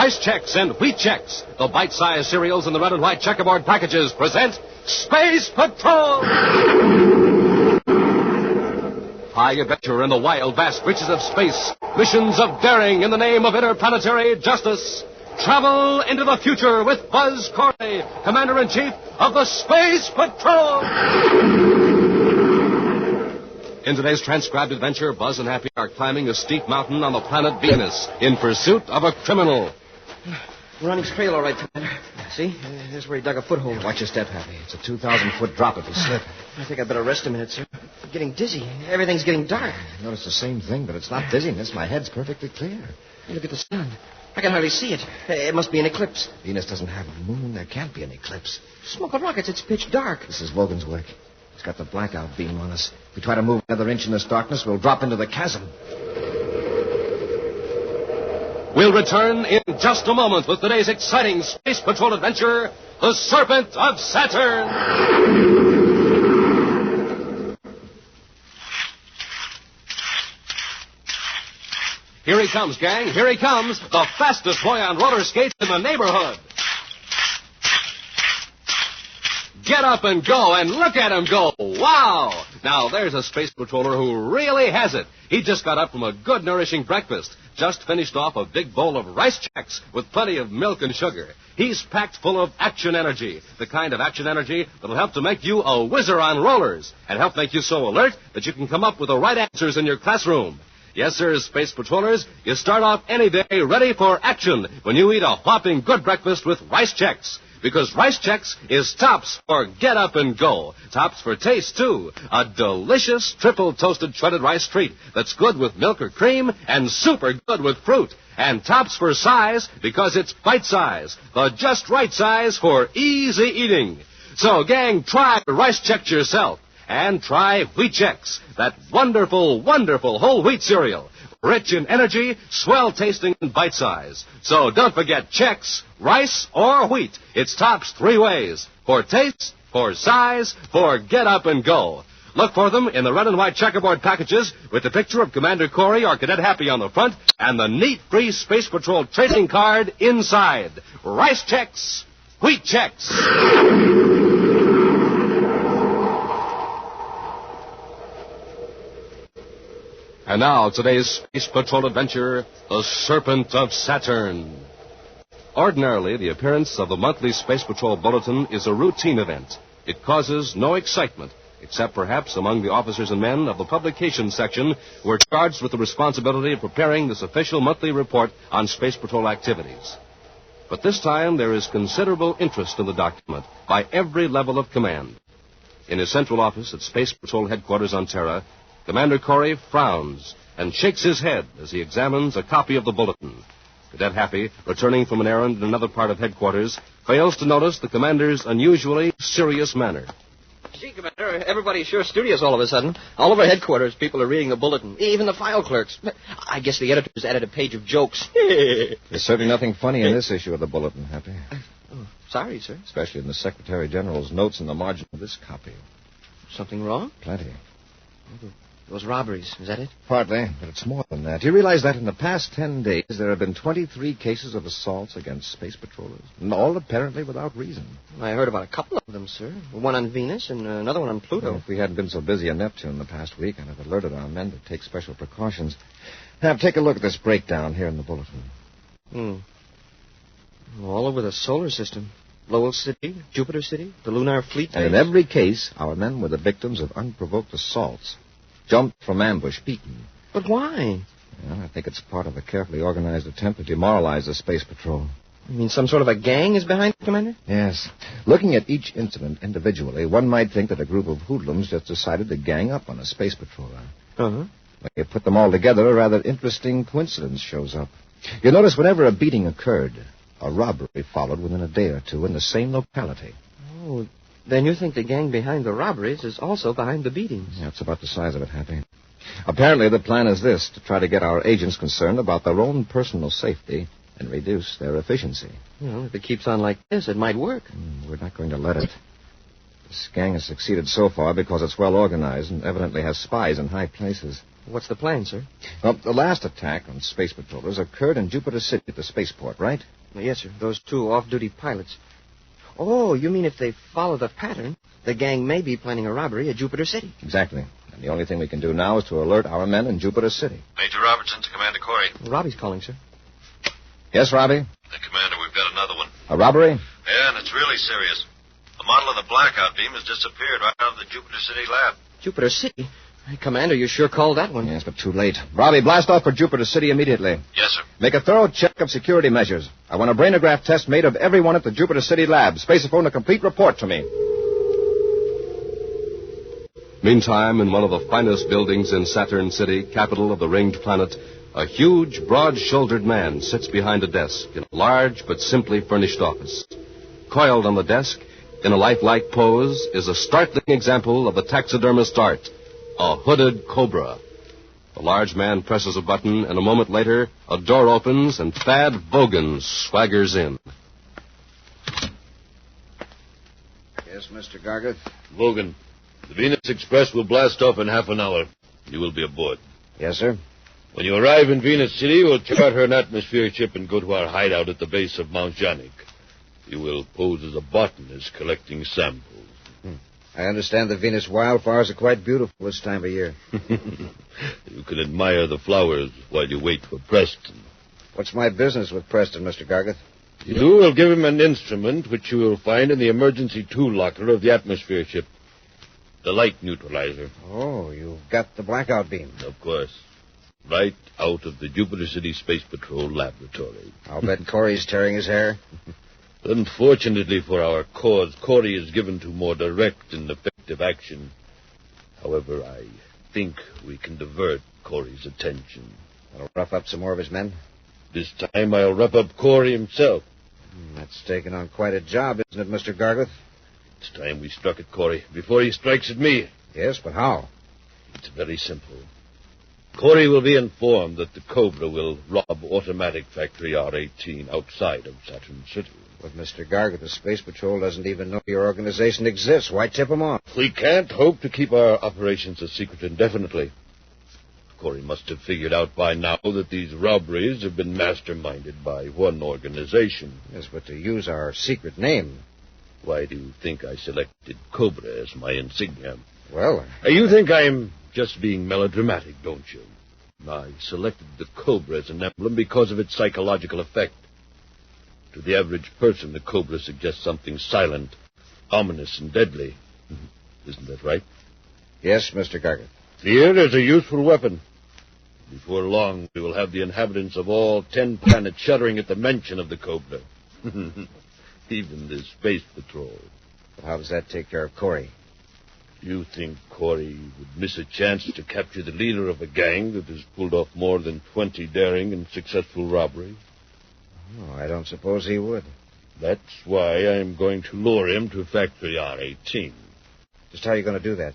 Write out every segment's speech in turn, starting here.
Rice Chex and Wheat Chex, the bite-sized cereals in the red and white checkerboard packages, present Space Patrol! High adventure in the wild, vast reaches of space. Missions of daring in the name of interplanetary justice. Travel into the future with Buzz Corley, Commander-in-Chief of the Space Patrol! In today's transcribed adventure, Buzz and Happy are climbing a steep mountain on the planet Venus in pursuit of a criminal. We're on his trail, all right, Commander. See? Here's where he dug a foothold. Watch your step, Happy. It's a 2,000-foot drop if you slip. I think I better rest a minute, sir. I'm getting dizzy. Everything's getting dark. I noticed the same thing, but it's not dizziness. My head's perfectly clear. Look at the sun. I can hardly see it. It must be an eclipse. Venus doesn't have a moon. There can't be an eclipse. Smoke of rockets. It's pitch dark. This is Vogan's work. He's got the blackout beam on us. If we try to move another inch in this darkness, we'll drop into the chasm. We'll return in just a moment with today's exciting Space Patrol adventure, The Serpent of Saturn. Here he comes, gang. Here he comes. The fastest boy on roller skates in the neighborhood. Get up and go, and look at him go. Wow! Now, there's a space patroller who really has it. He just got up from a good, nourishing breakfast. Just finished off a big bowl of Rice Chex with plenty of milk and sugar. He's packed full of action energy, the kind of action energy that'll help to make you a whizzer on rollers and help make you so alert that you can come up with the right answers in your classroom. Yes, sir, Space Patrollers, you start off any day ready for action when you eat a whopping good breakfast with Rice Chex. Because Rice Chex is tops for get up and go. Tops for taste, too. A delicious triple toasted shredded rice treat that's good with milk or cream and super good with fruit. And tops for size because it's bite size. The just right size for easy eating. So, gang, try Rice Chex yourself. And try Wheat Chex, that wonderful, wonderful whole wheat cereal. Rich in energy, swell tasting, and bite size. So don't forget Chex, rice, or wheat. It's tops three ways. For taste, for size, for get up and go. Look for them in the red and white checkerboard packages with the picture of Commander Corey or Cadet Happy on the front and the neat free Space Patrol trading card inside. Rice Chex, Wheat Chex. And now, today's Space Patrol adventure, The Serpent of Saturn. Ordinarily, the appearance of the monthly Space Patrol Bulletin is a routine event. It causes no excitement, except perhaps among the officers and men of the publication section who are charged with the responsibility of preparing this official monthly report on Space Patrol activities. But this time, there is considerable interest in the document by every level of command. In his central office at Space Patrol Headquarters on Terra, Commander Corey frowns and shakes his head as he examines a copy of the bulletin. Cadet Happy, returning from an errand in another part of headquarters, fails to notice the commander's unusually serious manner. Gee, Commander, everybody's sure studious all of a sudden. All over headquarters, people are reading the bulletin, even the file clerks. I guess the editors added a page of jokes. There's certainly nothing funny in this issue of the bulletin, Happy. Sorry, sir. Especially in the Secretary General's notes in the margin of this copy. Something wrong? Plenty. Those robberies, is that it? Partly, but it's more than that. You realize that in the past 10 days, there have been 23 cases of assaults against space patrollers, and all apparently without reason. I heard about a couple of them, sir. One on Venus and another one on Pluto. Well, if we hadn't been so busy on Neptune the past week, I'd have alerted our men to take special precautions. Now, take a look at this breakdown here in the bulletin. All over the solar system. Lowell City, Jupiter City, the Lunar Fleet. And in every case, our men were the victims of unprovoked assaults. Jumped from ambush, beaten. But why? Well, I think it's part of a carefully organized attempt to demoralize the Space Patrol. You mean some sort of a gang is behind it, Commander? Yes. Looking at each incident individually, one might think that a group of hoodlums just decided to gang up on a Space Patroller. Uh-huh. When you put them all together, a rather interesting coincidence shows up. You notice whenever a beating occurred, a robbery followed within a day or two in the same locality. Oh, then you think the gang behind the robberies is also behind the beatings? Yeah, it's about the size of it, Happy. Apparently, the plan is this, to try to get our agents concerned about their own personal safety and reduce their efficiency. Well, if it keeps on like this, it might work. We're not going to let it. This gang has succeeded so far because it's well organized and evidently has spies in high places. What's the plan, sir? Well, the last attack on space patrollers occurred in Jupiter City at the spaceport, right? Yes, sir. Those two off-duty pilots. Oh, you mean if they follow the pattern, the gang may be planning a robbery at Jupiter City? Exactly. And the only thing we can do now is to alert our men in Jupiter City. Major Robertson to Commander Corey. Robbie's calling, sir. Yes, Robbie? Commander, we've got another one. A robbery? Yeah, and it's really serious. The model of the blackout beam has disappeared right out of the Jupiter City lab. Jupiter City? Hey, Commander, you sure called that one. Yes, but too late. Robbie, blast off for Jupiter City immediately. Yes, sir. Make a thorough check of security measures. I want a brainograph test made of everyone at the Jupiter City lab. Spaceophone a complete report to me. Meantime, in one of the finest buildings in Saturn City, capital of the ringed planet, a huge, broad-shouldered man sits behind a desk in a large but simply furnished office. Coiled on the desk, in a lifelike pose, is a startling example of the taxidermist's art, a hooded cobra. The large man presses a button, and a moment later, a door opens, and Thad Bogan swaggers in. Yes, Mr. Gargeth? Logan, the Venus Express will blast off in half an hour. You will be aboard. Yes, sir. When you arrive in Venus City, we'll charter an atmosphere ship and go to our hideout at the base of Mount Janik. You will pose as a botanist collecting samples. I understand the Venus wildflowers are quite beautiful this time of year. You can admire the flowers while you wait for Preston. What's my business with Preston, Mr. Gargeth? You will give him an instrument which you will find in the emergency tool locker of the atmosphere ship. The light neutralizer. Oh, you've got the blackout beam. Of course. Right out of the Jupiter City Space Patrol laboratory. I'll bet Corey's tearing his hair. Unfortunately for our cause, Corey is given to more direct and effective action. However, I think we can divert Corey's attention. That'll rough up some more of his men? This time I'll rough up Corey himself. That's taking on quite a job, isn't it, Mr. Gargeth? It's time we struck at Corey before he strikes at me. Yes, but how? It's very simple. Corey will be informed that the Cobra will rob Automatic Factory R-18 outside of Saturn City. But, Mr. Gargeth, the Space Patrol doesn't even know your organization exists. Why tip them off? We can't hope to keep our operations a secret indefinitely. Corey must have figured out by now that these robberies have been masterminded by one organization. Yes, but to use our secret name. Why do you think I selected Cobra as my insignia? Well, You think I'm just being melodramatic, don't you? I selected the Cobra as an emblem because of its psychological effect. To the average person, the Cobra suggests something silent, ominous, and deadly. Isn't that right? yes, Mr. Gargeth. Fear is a useful weapon. Before long, we will have the inhabitants of all 10 planets shuddering at the mention of the Cobra. Even the Space Patrol. But how does that take care of Corey? You think Corey would miss a chance to capture the leader of a gang that has pulled off more than 20 daring and successful robberies? Oh, I don't suppose he would. That's why I'm going to lure him to Factory R-18. Just how are you going to do that?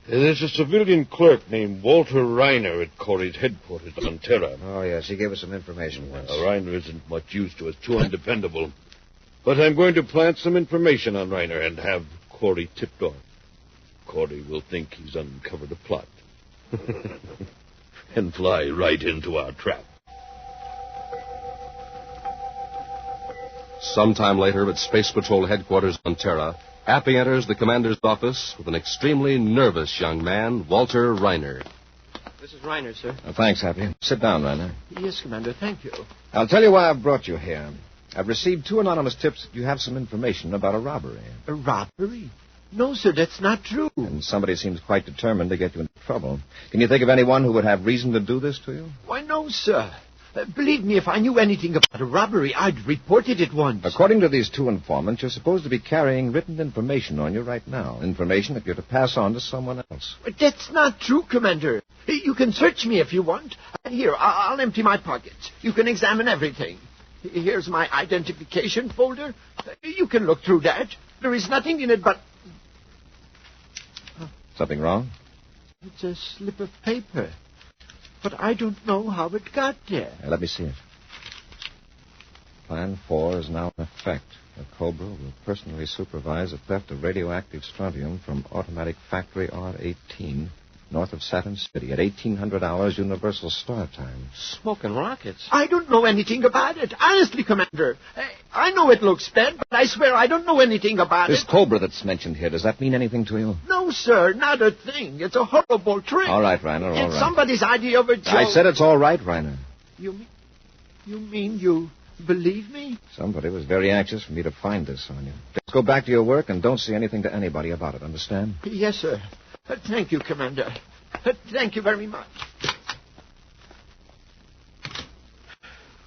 There's a civilian clerk named Walter Reiner at Corey's headquarters on Terra. Oh, yes, he gave us some information once. Reiner isn't much use to us, too undependable. But I'm going to plant some information on Reiner and have Corey tipped off. Corey will think he's uncovered a plot. And fly right into our trap. Sometime later, at Space Patrol headquarters on Terra, Appy enters the commander's office with an extremely nervous young man, Walter Reiner. This is Reiner, sir. Thanks, Happy. Sit down, Reiner. Yes, Commander, thank you. I'll tell you why I've brought you here. I've received 2 anonymous tips that you have some information about a robbery. A robbery? No, sir, that's not true. And somebody seems quite determined to get you into trouble. Can you think of anyone who would have reason to do this to you? Why, no, sir. Believe me, if I knew anything about a robbery, I'd report it at once. According to these 2 informants, you're supposed to be carrying written information on you right now. Information that you're to pass on to someone else. But that's not true, Commander. You can search me if you want. Here, I'll empty my pockets. You can examine everything. Here's my identification folder. You can look through that. There is nothing in it but... Something wrong? It's a slip of paper. But I don't know how it got there. Let me see it. Plan 4 is now in effect. The Cobra will personally supervise a theft of radioactive strontium from automatic factory R18 north of Saturn City at 1800 hours Universal Star Time. Smoking rockets. I don't know anything about it. Honestly, Commander. I know it looks bad, but I swear I don't know anything about This it. Cobra that's mentioned here, does that mean anything to you? No, sir, not a thing. It's a horrible trick. All right, Reiner, all It's right. somebody's idea of a joke. I said it's all right, Reiner. You mean you believe me? Somebody was very anxious for me to find this on you. Just go back to your work and don't say anything to anybody about it, understand? Yes, sir. Thank you, Commander. Thank you very much.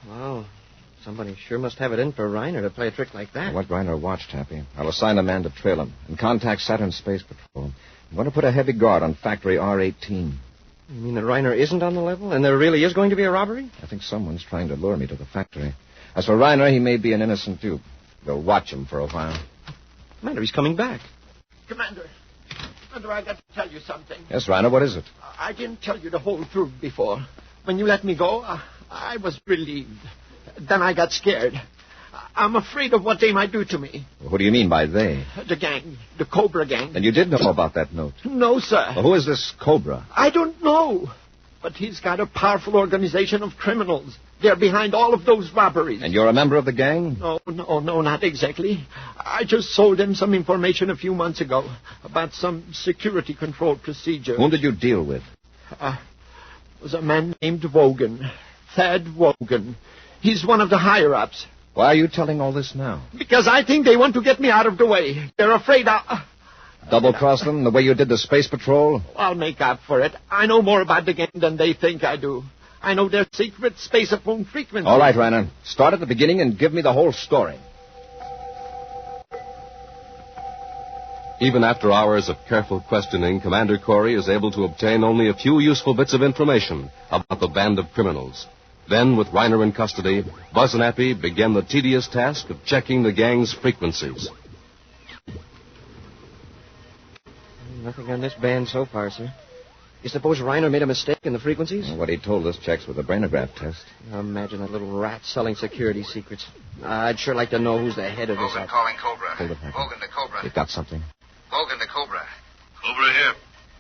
Wow. Somebody sure must have it in for Reiner to play a trick like that. What Reiner watched, Happy. I'll assign a man to trail him and contact Saturn Space Patrol. I'm going to put a heavy guard on Factory R18. You mean that Reiner isn't on the level and there really is going to be a robbery? I think someone's trying to lure me to the factory. As for Reiner, he may be an innocent dupe. They'll watch him for a while. Commander, he's coming back. Commander, I got to tell you something. Yes, Reiner, what is it? I didn't tell you the whole truth before. When you let me go, I was relieved. Then I got scared. I'm afraid of what they might do to me. What do you mean by they? The gang, the Cobra gang. Then you did know about that note. No, sir. Well, who is this Cobra? I don't know. But he's got a powerful organization of criminals. They're behind all of those robberies. And you're a member of the gang? No, not exactly. I just sold him some information a few months ago about some security control procedure. Whom did you deal with? It was a man named Wogan. Thad Wogan. He's one of the higher-ups. Why are you telling all this now? Because I think they want to get me out of the way. They're afraid Double-cross them the way you did the Space Patrol? I'll make up for it. I know more about the gang than they think I do. I know their secret space-phone frequency. All right, Reiner. Start at the beginning and give me the whole story. Even after hours of careful questioning, Commander Corey is able to obtain only a few useful bits of information about the band of criminals. Then, with Reiner in custody, Buzz and Appy began the tedious task of checking the gang's frequencies. Nothing on this band so far, sir. You suppose Reiner made a mistake in the frequencies? What he told us checks with the brainograph test. Imagine that little rat selling security secrets. I'd sure like to know who's the head of this. Bogan calling Cobra. Hold it, Happy. Bogan to Cobra. You've got something. Bogan to Cobra. Cobra here.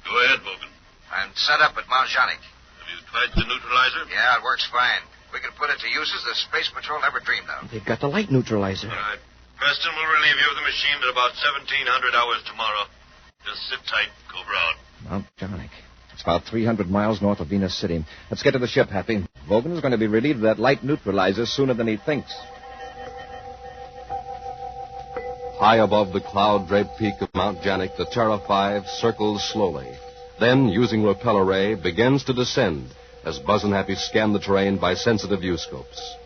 Go ahead, Bogan. I'm set up at Mount Janik. Have you tried the neutralizer? Yeah, it works fine. We can put it to uses the Space Patrol never dreamed of. They've got the light neutralizer. All right. Preston will relieve you of the machine at about 1700 hours tomorrow. Just sit tight, Cobra out. Mount Janik. It's about 300 miles north of Venus City. Let's get to the ship, Happy. Vogan is going to be relieved of that light neutralizer sooner than he thinks. High above the cloud-draped peak of Mount Janik, the Terra 5 circles slowly. Then, using repel array, begins to descend as Buzz and Happy scan the terrain by sensitive viewscopes.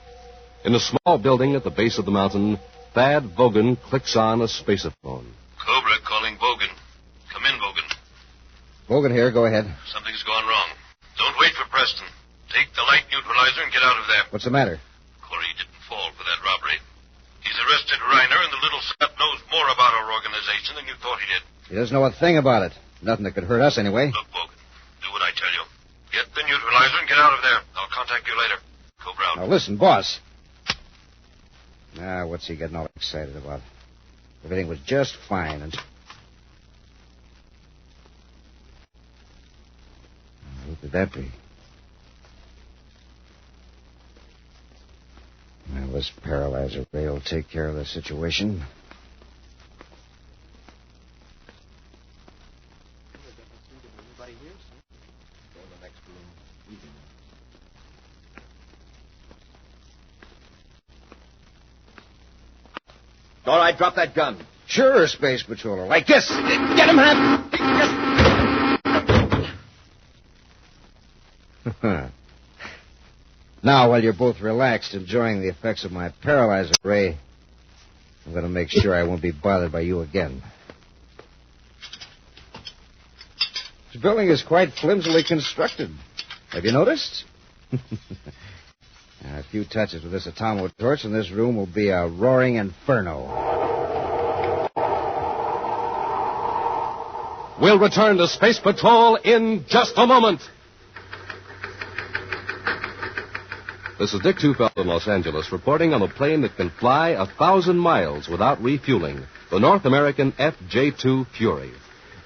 In a small building at the base of the mountain, Thad Vogan clicks on a spaceophone. Cobra calling Bogan. Come in, Bogan. Vogan here, go ahead. Something's gone wrong. Don't wait for Preston. Take the light neutralizer and get out of there. What's the matter? Corey didn't fall for that robbery. He's arrested Reiner, and the little scut knows more about our organization than you thought he did. He doesn't know a thing about it. Nothing that could hurt us anyway. Look, Bogan, do what I tell you. Get the neutralizer and get out of there. I'll contact you later. Cobra out. Now listen, boss. What's he getting all excited about? Everything was just fine and... Who could that be? Well, this paralyzer ray will take care of the situation. All right, drop that gun. Sure, Space Patroller. Like this. Get him, Hap. Now, while you're both relaxed, enjoying the effects of my paralyzer ray, I'm going to make sure I won't be bothered by you again. This building is quite flimsily constructed. Have you noticed? A few touches with this atomo torch, and this room will be a roaring inferno. We'll return to Space Patrol in just a moment. The This is Dick Tufeld in Los Angeles reporting on a plane that can fly 1,000 miles without refueling, the North American FJ-2 Fury.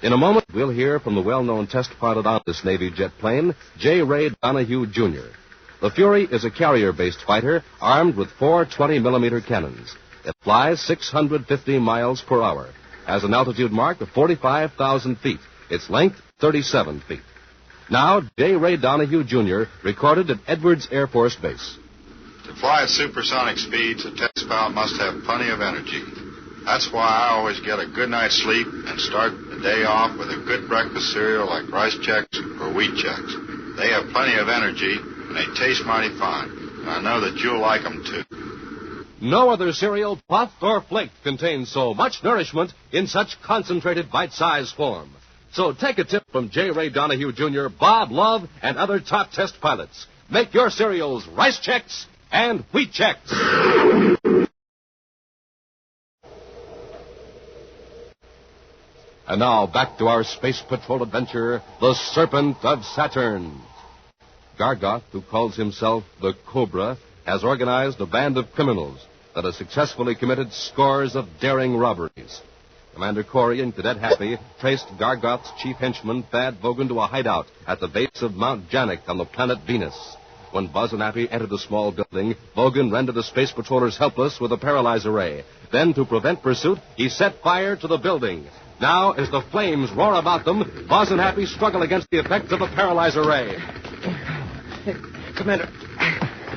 In a moment, we'll hear from the well-known test pilot on this Navy jet plane, J. Ray Donahue, Jr. The Fury is a carrier-based fighter armed with 4 20-millimeter cannons. It flies 650 miles per hour, has an altitude mark of 45,000 feet, its length 37 feet. Now, J. Ray Donahue, Jr. recorded at Edwards Air Force Base. To fly at supersonic speeds, a test pilot must have plenty of energy. That's why I always get a good night's sleep and start the day off with a good breakfast cereal like Rice Chex or Wheat Chex. They have plenty of energy, and they taste mighty fine. And I know that you'll like them, too. No other cereal, puffed or flaked, contains so much nourishment in such concentrated bite-sized form. So take a tip from J. Ray Donahue, Jr., Bob Love, and other top test pilots. Make your cereals Rice Chex and Wheat Chex. And now back to our space patrol adventure, the Serpent of Saturn. Gargot, who calls himself the Cobra, has organized a band of criminals that has successfully committed scores of daring robberies. Commander Corey and Cadet Happy traced Gargot's chief henchman, Thad Vogan, to a hideout at the base of Mount Janik on the planet Venus. When Buzz and Happy entered the small building, Vogan rendered the space patrollers helpless with a paralyzer ray. Then, to prevent pursuit, he set fire to the building. Now, as the flames roar about them, Buzz and Happy struggle against the effects of the paralyzer ray. Hey, Commander,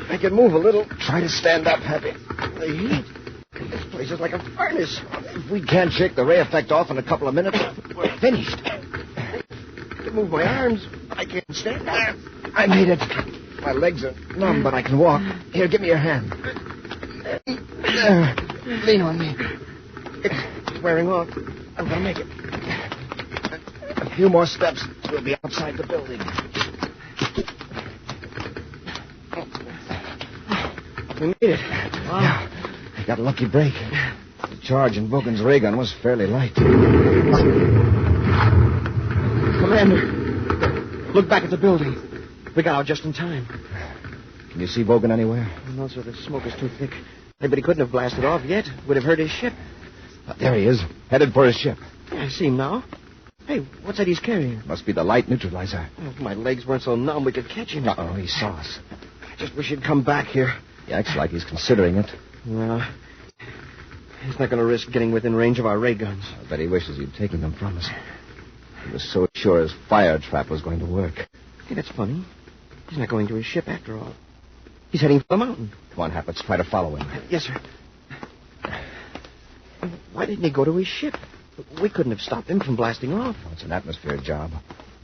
I can move a little. Try to stand up, Happy. The heat. This place is like a furnace. If we can't shake the ray effect off in a couple of minutes, we're finished. I can move my arms, but I can't stand up. I made it. My legs are numb, but I can walk. Here, give me your hand. Lean on me. It's wearing off. I'm going to make it. A few more steps, we'll be outside the building. We made it. Wow. Yeah. I got a lucky break. The charge in Vogan's ray gun was fairly light. Commander, look back at the building. We got out just in time. Can you see Vogan anywhere? No, sir. The smoke is too thick. Hey, but he couldn't have blasted off yet. Would have hurt his ship. There he is, headed for his ship. Yeah, I see him now. Hey, what's that he's carrying? Must be the light neutralizer. Oh, if my legs weren't so numb, we could catch him. Uh-oh, he saw us. I just wish he'd come back here. He acts like he's considering it. Well, he's not going to risk getting within range of our ray guns. I bet he wishes he'd taken them from us. He was so sure his fire trap was going to work. Hey, that's funny. He's not going to his ship after all. He's heading for the mountain. Come on, Hap, let's try to follow him. Yes, sir. Why didn't he go to his ship? We couldn't have stopped him from blasting off. Well, it's an atmosphere job.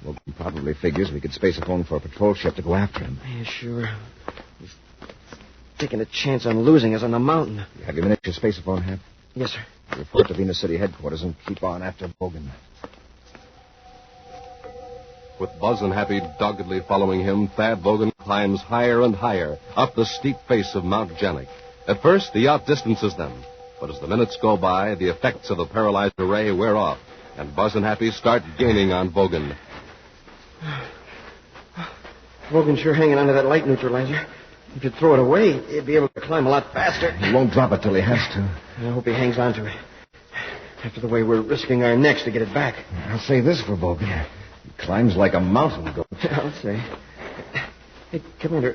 Well, he probably figures we could space a phone for a patrol ship to go after him. Yeah, sure. He's taking a chance on losing us on the mountain. Have you managed to space a phone, Hap? Yes, sir. Report to Venus City headquarters and keep on after Vogan. With Buzz and Happy doggedly following him, Thad Vogan climbs higher and higher up the steep face of Mount Janik. At first, he outdistances them. But as the minutes go by, the effects of the paralyzer ray wear off, and Buzz and Happy start gaining on Vogan. Vogan's sure hanging onto that light neutralizer. If you throw it away, he'd be able to climb a lot faster. He won't drop it till he has to. I hope he hangs on to it. After the way we're risking our necks to get it back. I'll say this for Vogan. He climbs like a mountain goat. I'll say. Hey, Commander,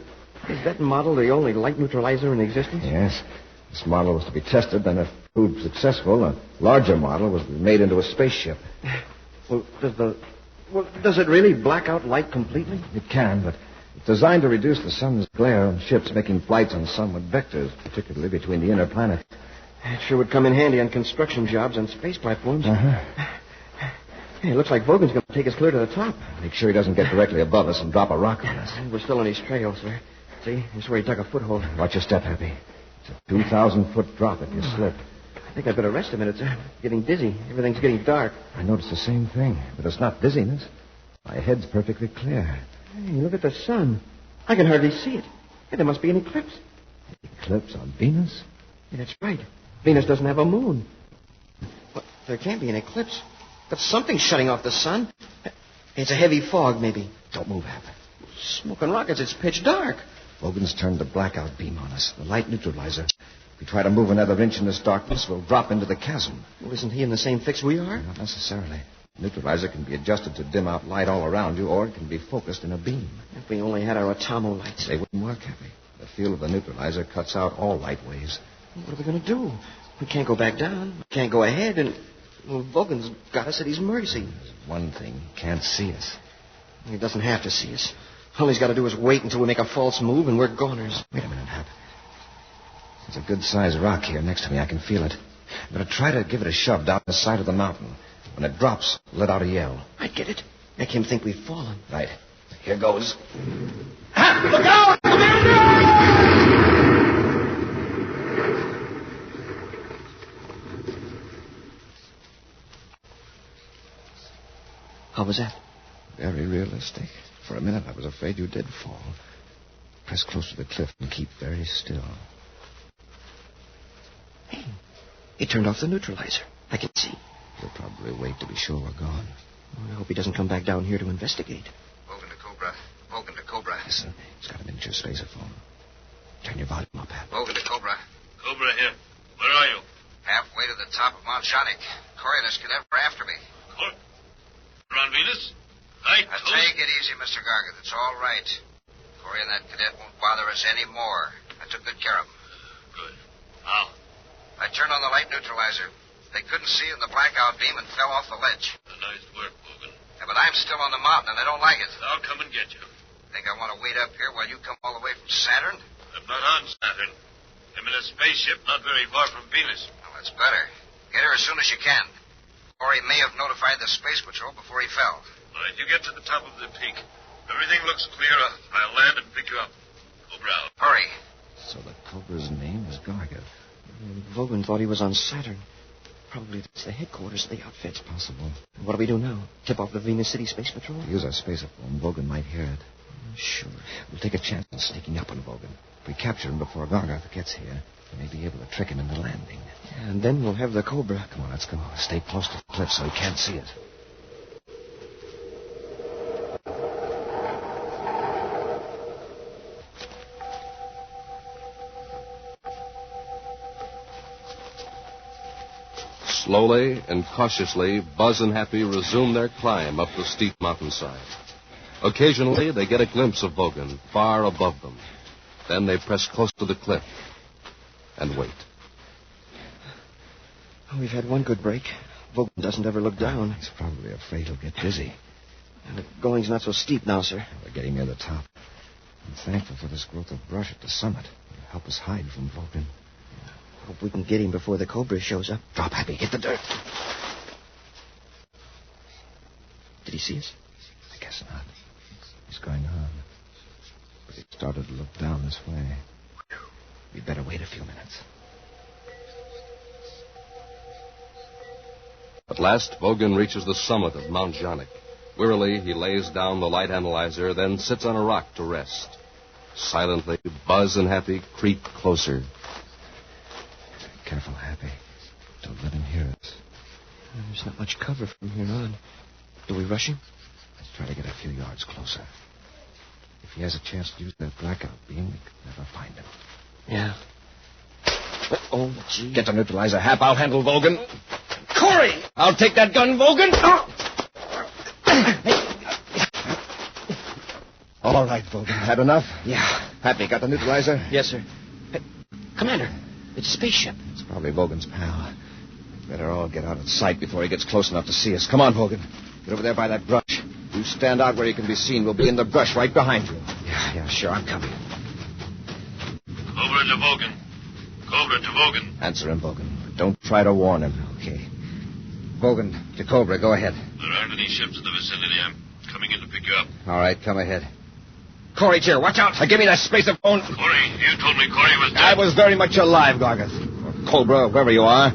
is that model the only light neutralizer in existence? Yes. This model was to be tested, then if proved successful, a larger model was made into a spaceship. Well, does it really black out light completely? It can, but it's designed to reduce the sun's glare on ships making flights on sunward vectors, particularly between the inner planets. It sure would come in handy on construction jobs and space platforms. Uh-huh. Hey, it looks like Vogan's going to take us clear to the top. Make sure he doesn't get directly above us and drop a rock on us. We're still on his trail, sir. See? That's where he dug a foothold. Watch your step, Happy. It's a 2,000-foot drop if you slip. I think I'd better rest a minute, sir. Getting dizzy. Everything's getting dark. I noticed the same thing, but it's not dizziness. My head's perfectly clear. Hey, look at the sun. I can hardly see it. Hey, there must be an eclipse. Eclipse on Venus? Yeah, that's right. Venus doesn't have a moon. Well, there can't be an eclipse. But something's shutting off the sun. It's a heavy fog, maybe. Don't move, Happy. Smoke and rockets. It's pitch dark. Vogan's turned the blackout beam on us, the light neutralizer. If we try to move another inch in this darkness, we'll drop into the chasm. Well, isn't he in the same fix we are? Not necessarily. The neutralizer can be adjusted to dim out light all around you, or it can be focused in a beam. If we only had our atomo lights. They wouldn't work, Happy. The field of the neutralizer cuts out all light waves. What are we going to do? We can't go back down. We can't go ahead, and... Well, Vogan's got us at his mercy. There's one thing. He can't see us. He doesn't have to see us. All he's got to do is wait until we make a false move, and we're goners. Wait a minute, Hap. There's a good-sized rock here next to me. I can feel it. I'm going to try to give it a shove down the side of the mountain. When it drops, let out a yell. I get it. Make him think we've fallen. Right. Here goes. Hap, look out! How was that? Very realistic. For a minute, I was afraid you did fall. Press close to the cliff and keep very still. Hey, he turned off the neutralizer. I can see. He'll probably wait to be sure we're gone. Oh, I hope he doesn't come back down here to investigate. Vogan to Cobra. Vogan to Cobra. Listen, he's got a miniature spacerphone. Turn your volume up, Hap. Vogan to Cobra. Cobra here. Where are you? Halfway to the top of Mount Shonic. Corey and his cadet were after me. What? We're on Venus? Right. Take it easy, Mr. Gargant. It's all right. Corey and that cadet won't bother us anymore. I took good care of them. Good. How? I turned on the light neutralizer. They couldn't see in the blackout beam and fell off the ledge. Nice work, Vogan. Yeah, but I'm still on the mountain, and I don't like it. I'll come and get you. Think I want to wait up here while you come all the way from Saturn? I'm not on Saturn. I'm in a spaceship not very far from Venus. Well, that's better. Get her as soon as you can. Corey may have notified the Space Patrol before he fell. All right, you get to the top of the peak. Everything looks clear. I'll land and pick you up. Cobra out. Hurry. So the Cobra's name is Gargant. Vogan thought he was on Saturn. Probably that's the headquarters of the outfit. It's possible. What do we do now? Tip off the Venus City Space Patrol? Use our spacerphone. Vogan might hear it. Sure. We'll take a chance on sneaking up on Vogan. If we capture him before Gargant gets here, we may be able to trick him into landing. Yeah, and then we'll have the Cobra. Come on, let's go. Stay close to the cliff so he can't see it. Slowly and cautiously, Buzz and Happy resume their climb up the steep mountainside. Occasionally, they get a glimpse of Vogan far above them. Then they press close to the cliff and wait. Oh, we've had one good break. Vogan doesn't ever look down. He's probably afraid he'll get dizzy. And the going's not so steep now, sir. We're getting near the top. I'm thankful for this growth of brush at the summit. It'll help us hide from Vogan. Hope we can get him before the Cobra shows up. Drop, Happy. Hit the dirt. Did he see us? I guess not. He's going on. But he started to look down this way. We'd better wait a few minutes. At last, Vogan reaches the summit of Mount Jonic. Wearily, he lays down the light analyzer, then sits on a rock to rest. Silently, Buzz and Happy creep closer. Careful, Happy. Don't let him hear us. There's not much cover from here on. Do we rush him? Let's try to get a few yards closer. If he has a chance to use that blackout beam, we could never find him. Yeah. Oh, gee. Get the neutralizer, Hap. I'll handle Vogan. Corey! I'll take that gun, Vogan. All right, Vogan. Had enough? Yeah. Happy, got the neutralizer? Yes, sir. Hey, Commander, it's a spaceship. It's probably Vogan's pal. Better all get out of sight before he gets close enough to see us. Come on, Vogan. Get over there by that brush. You stand out where you can be seen. We'll be in the brush right behind you. Yeah, sure. I'm coming. Cobra to Vogan. Cobra to Vogan. Answer him, Vogan. Don't try to warn him. Okay. Vogan, to Cobra. Go ahead. There aren't any ships in the vicinity. I'm coming in to pick you up. All right, come ahead. Corey's here. Watch out. Give me that spacerphone. Corey, you told me Corey was dead. I was very much alive, Gargant. Or Cobra, wherever you are.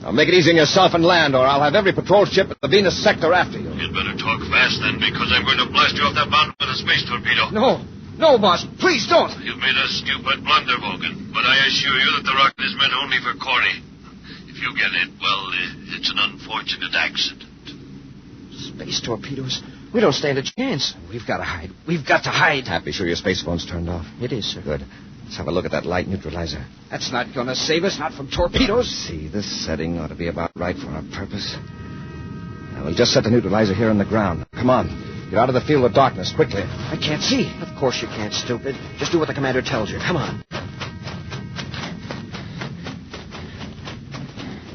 Now make it easy on yourself and land, or I'll have every patrol ship at the Venus sector after you. You'd better talk fast then, because I'm going to blast you off that mountain with a space torpedo. No, boss. Please don't. You've made a stupid blunder, Vogan. But I assure you that the rocket is meant only for Corey. If you get it, well, it's an unfortunate accident. Space torpedoes? We don't stand a chance. We've got to hide. We've got to hide. Happy sure your space phone's turned off? It is, sir. Good. Let's have a look at that light neutralizer. That's not going to save us, not from torpedoes. See, this setting ought to be about right for our purpose. Now, we'll just set the neutralizer here on the ground. Come on. Get out of the field of darkness, quickly. I can't see. Of course you can't, stupid. Just do what the commander tells you. Come on.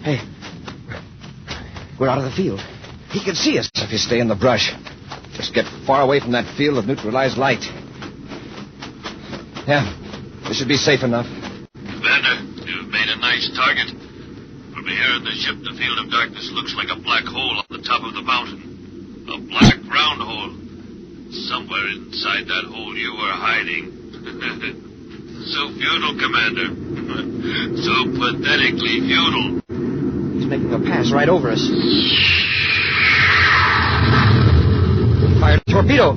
Hey. We're out of the field. He can see us. If you stay in the brush, just get far away from that field of neutralized light. Yeah, this should be safe enough. Commander, you've made a nice target. From here in the ship, the field of darkness looks like a black hole on the top of the mountain. A black round hole. Somewhere inside that hole you were hiding. So futile, Commander. So pathetically futile. He's making a pass right over us. Fired a torpedo.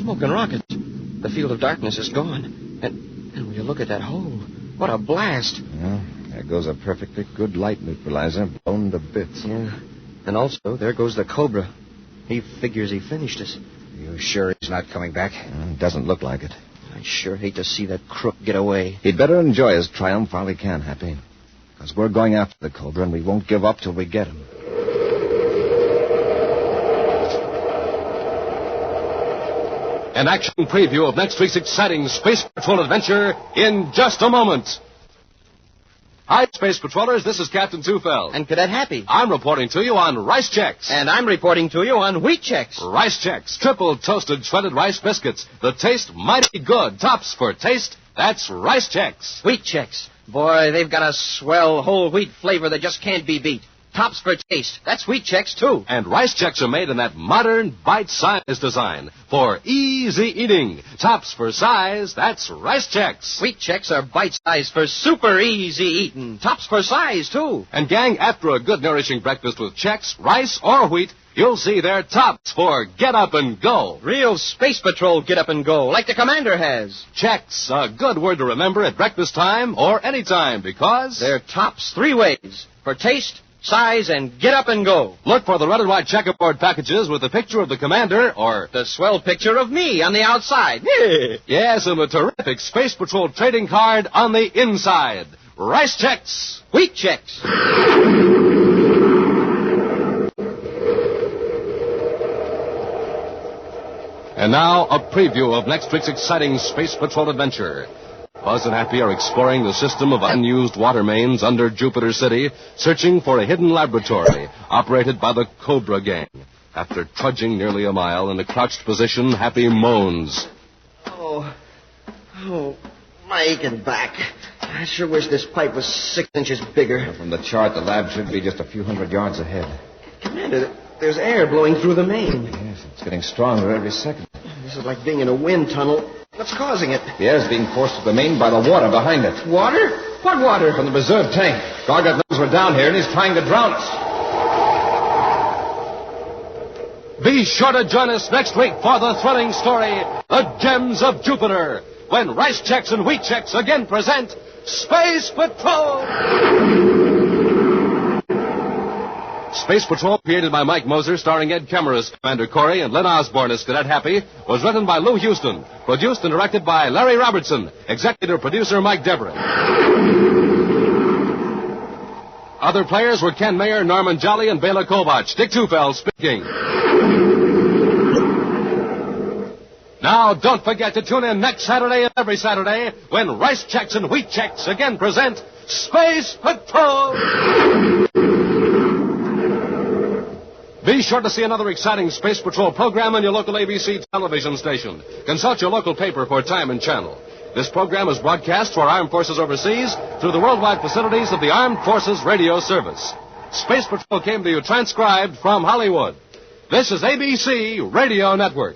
Smoking rockets. The field of darkness is gone. And when you look at that hole, what a blast. Yeah, there goes a perfectly good light neutralizer, blown to bits. Yeah. And also, there goes the Cobra. He figures he finished us. You sure he's not coming back? Doesn't look like it. I sure hate to see that crook get away. He'd better enjoy his triumph while he can, Happy. Because we're going after the Cobra, and we won't give up till we get him. An action preview of next week's exciting Space Patrol adventure in just a moment. Hi, Space Patrollers. This is Captain Tufeld. And Cadet Happy. I'm reporting to you on Rice Chex. And I'm reporting to you on Wheat Chex. Rice Chex, triple toasted shredded rice biscuits. The taste mighty good. Tops for taste. That's Rice Chex. Wheat Chex. Boy, they've got a swell whole wheat flavor that just can't be beat. Tops for taste. That's Wheat Chex, too. And Rice Chex are made in that modern, bite-sized design for easy eating. Tops for size. That's Rice Chex. Wheat Chex are bite-sized for super easy eating. Tops for size, too. And, gang, after a good, nourishing breakfast with Chex, rice, or wheat, you'll see they're tops for get up and go. Real Space Patrol get up and go, like the commander has. Chex, a good word to remember at breakfast time or any time, because they're tops 3 ways. For taste, size, and get up and go. Look for the red and white checkerboard packages with a picture of the commander or the swell picture of me on the outside. Yes, and a terrific Space Patrol trading card on the inside. Rice Chex. Wheat Chex. And now, a preview of next week's exciting Space Patrol adventure. Buzz and Happy are exploring the system of unused water mains under Jupiter City, searching for a hidden laboratory operated by the Cobra Gang. After trudging nearly a mile in a crouched position, Happy moans. Oh, my aching back. I sure wish this pipe was 6 inches bigger. From the chart, the lab should be just a few hundred yards ahead. Commander, there's air blowing through the main. Yes, it's getting stronger every second. This is like being in a wind tunnel. What's causing it? The air's being forced to the main by the water behind it. Water? What water? From the reserve tank. Gargot knows we're down here, and he's trying to drown us. Be sure to join us next week for the thrilling story, The Gems of Jupiter, when Rice Chex and Wheat Chex again present Space Patrol! Space Patrol, created by Mike Moser, starring Ed Kemmer as Commander Corey and Len Osborne as Cadet Happy, was written by Lou Houston, produced and directed by Larry Robertson, executive producer Mike Deverett. Other players were Ken Mayer, Norman Jolly, and Bela Kovach. Dick Tufeld speaking. Now, don't forget to tune in next Saturday and every Saturday when Rice Chex and Wheat Chex again present Space Patrol! Be sure to see another exciting Space Patrol program on your local ABC television station. Consult your local paper for time and channel. This program is broadcast for our armed forces overseas through the worldwide facilities of the Armed Forces Radio Service. Space Patrol came to you transcribed from Hollywood. This is ABC Radio Network.